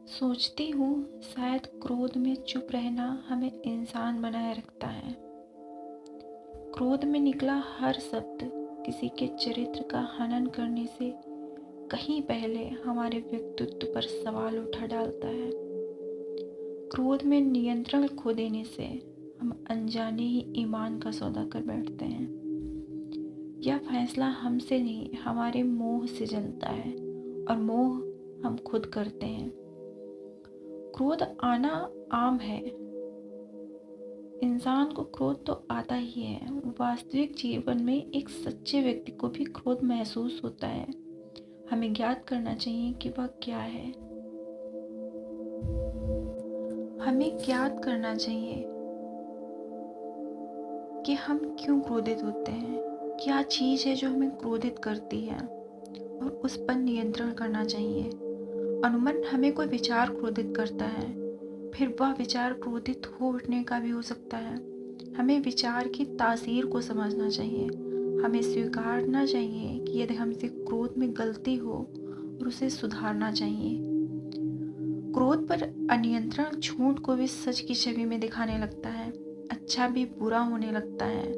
सोचती हूँ शायद क्रोध में चुप रहना हमें इंसान बनाए रखता है। क्रोध में निकला हर शब्द किसी के चरित्र का हनन करने से कहीं पहले हमारे व्यक्तित्व पर सवाल उठा डालता है। क्रोध में नियंत्रण खो देने से हम अनजाने ही ईमान का सौदा कर बैठते हैं। यह फैसला हमसे नहीं, हमारे मोह से जलता है और मोह हम खुद करते हैं। क्रोध आना आम है। इंसान को क्रोध तो आता ही है। वास्तविक जीवन में एक सच्चे व्यक्ति को भी क्रोध महसूस होता है। हमें ज्ञात करना चाहिए कि वह क्या है। हमें ज्ञात करना चाहिए कि हम क्यों क्रोधित होते हैं, क्या चीज़ है जो हमें क्रोधित करती है और उस पर नियंत्रण करना चाहिए। अनुमान हमें कोई विचार क्रोधित करता है, फिर वह विचार क्रोधित हो उठने का भी हो सकता है। हमें विचार की तासीर को समझना चाहिए। हमें स्वीकारना चाहिए कि यदि हमसे क्रोध में गलती हो और उसे सुधारना चाहिए। क्रोध पर अनियंत्रण झूठ को भी सच की छवि में दिखाने लगता है, अच्छा भी बुरा होने लगता है।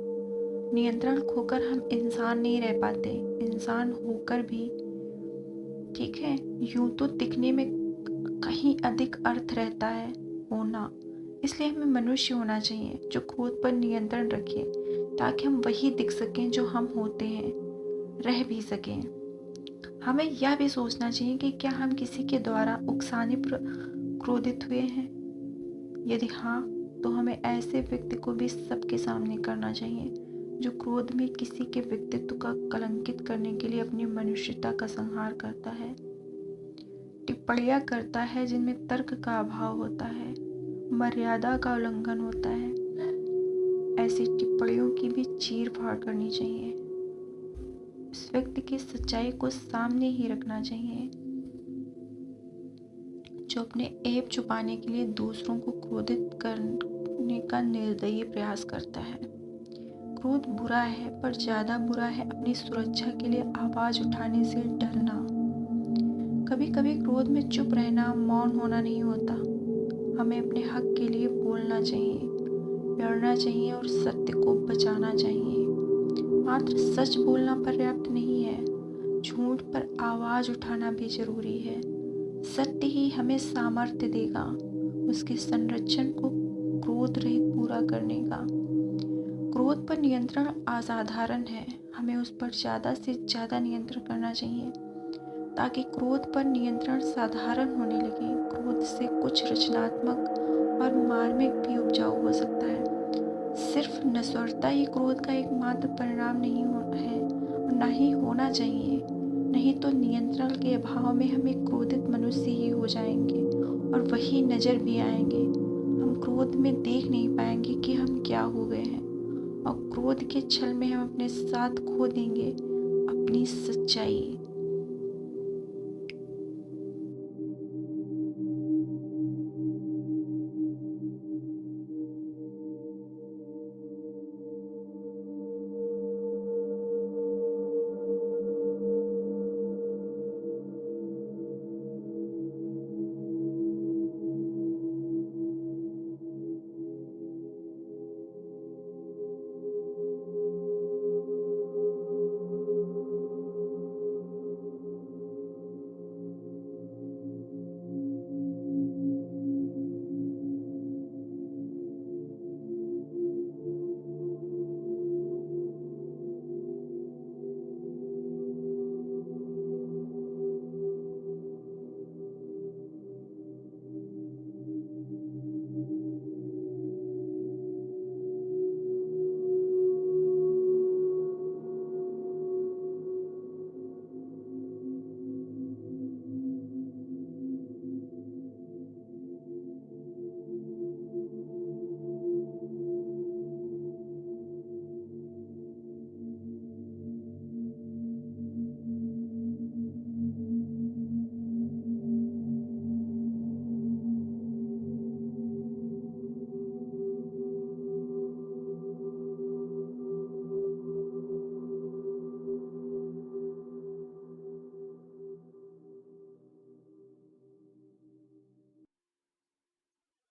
नियंत्रण खोकर हम इंसान नहीं रह पाते, इंसान होकर भी ठीक है यूं तो दिखने में कहीं अधिक अर्थ रहता है होना। इसलिए हमें मनुष्य होना चाहिए जो क्रोध पर नियंत्रण रखे, ताकि हम वही दिख सकें जो हम होते हैं, रह भी सकें। हमें यह भी सोचना चाहिए कि क्या हम किसी के द्वारा उकसाने पर क्रोधित हुए हैं। यदि हाँ, तो हमें ऐसे व्यक्ति को भी सबके सामने करना चाहिए जो क्रोध में किसी के व्यक्तित्व का कलंकित करने के लिए अपनी मनुष्यता का संहार करता है, टिप्पणियां करता है जिनमें तर्क का अभाव होता है, मर्यादा का उल्लंघन होता है। ऐसी टिप्पणियों की भी चीर फाड़ करनी चाहिए। उस व्यक्ति की सच्चाई को सामने ही रखना चाहिए जो अपने ऐब छुपाने के लिए दूसरों को क्रोधित करने का निर्दयी प्रयास करता है। क्रोध बुरा है, पर ज़्यादा बुरा है अपनी सुरक्षा के लिए आवाज़ उठाने से डरना। कभी कभी क्रोध में चुप रहना मौन होना नहीं होता। हमें अपने हक के लिए बोलना चाहिए, लड़ना चाहिए और सत्य को बचाना चाहिए। मात्र सच बोलना पर्याप्त नहीं है, झूठ पर आवाज़ उठाना भी जरूरी है। सत्य ही हमें सामर्थ्य देगा उसके संरक्षण को क्रोध रहित पूरा करने का। क्रोध पर नियंत्रण असाधारण है, हमें उस पर ज़्यादा से ज़्यादा नियंत्रण करना चाहिए ताकि क्रोध पर नियंत्रण साधारण होने लगे। क्रोध से कुछ रचनात्मक और मार्मिक भी उपजाऊ हो सकता है। सिर्फ नश्वरता ही क्रोध का एकमात्र परिणाम नहीं है और न ही होना चाहिए। नहीं तो नियंत्रण के अभाव में हमें क्रोधित मनुष्य ही हो जाएंगे और वही नज़र भी आएंगे। हम क्रोध में देख नहीं पाएंगे कि हम क्या हो गए हैं और क्रोध के छल में हम अपने साथ खो देंगे अपनी सच्चाई।